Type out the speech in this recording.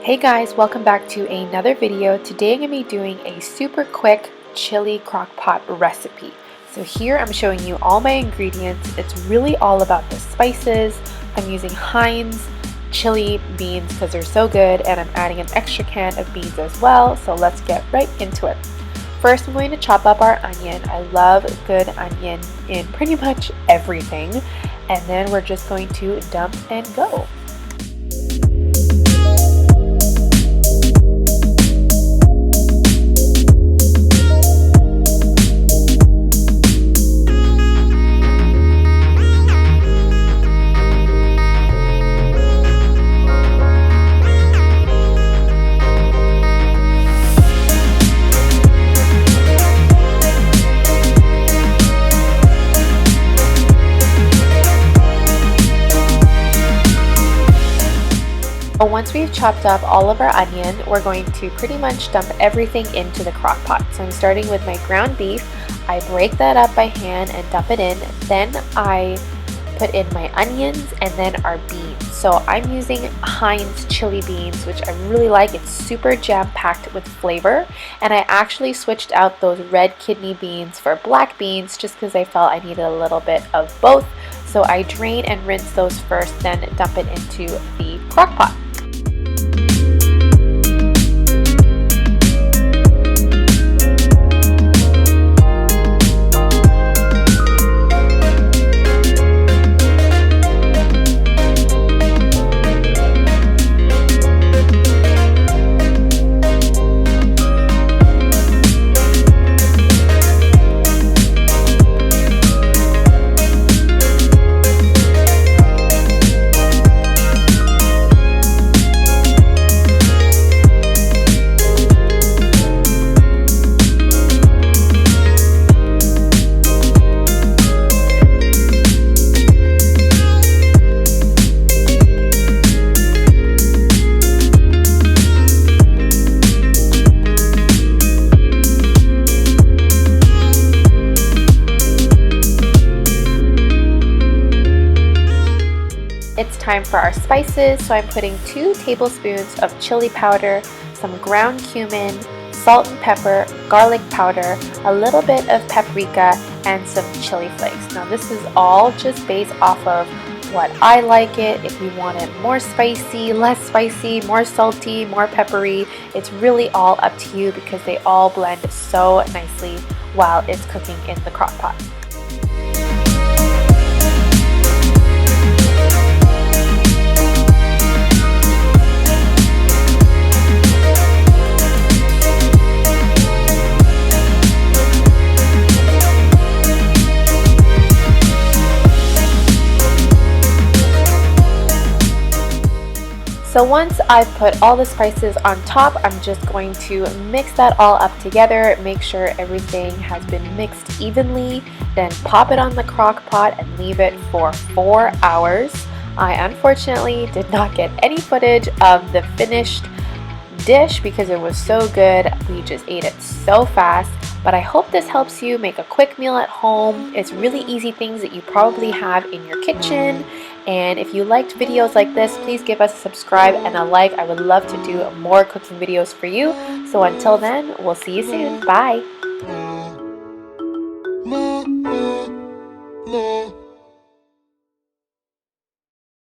Hey guys, welcome back to another video. Today I'm going to be doing a super quick chili crock pot recipe. So here I'm showing you all my ingredients. It's really all about the spices. I'm using Heinz chili beans because they're so good, and I'm adding an extra can of beans as well. So let's get right into it. First, I'm going to chop up our onion. I love good onion in pretty much everything. And then we're just going to dump and go. Once we've chopped up all of our onion, we're going to pretty much dump everything into the crock pot. So I'm starting with my ground beef. I break that up by hand and dump it in. Then I put in my onions and then our beans. So I'm using Heinz chili beans, which I really like. It's super jam-packed with flavor. And I actually switched out those red kidney beans for black beans just because I felt I needed a little bit of both. So I drain and rinse those first, then dump it into the crock pot. It's time for our spices, so I'm putting 2 tablespoons of chili powder, some ground cumin, salt and pepper, garlic powder, a little bit of paprika, and some chili flakes. Now this is all just based off of what I like it. If you want it more spicy, less spicy, more salty, more peppery, it's really all up to you because they all blend so nicely while it's cooking in the crock pot. So once I've put all the spices on top, I'm just going to mix that all up together, make sure everything has been mixed evenly, then pop it on the crock pot and leave it for 4 hours. I unfortunately did not get any footage of the finished dish because it was so good. We just ate it so fast. But I hope this helps you make a quick meal at home. It's really easy things that you probably have in your kitchen. And if you liked videos like this, please give us a subscribe and a like. I would love to do more cooking videos for you. So until then, we'll see you soon. Bye.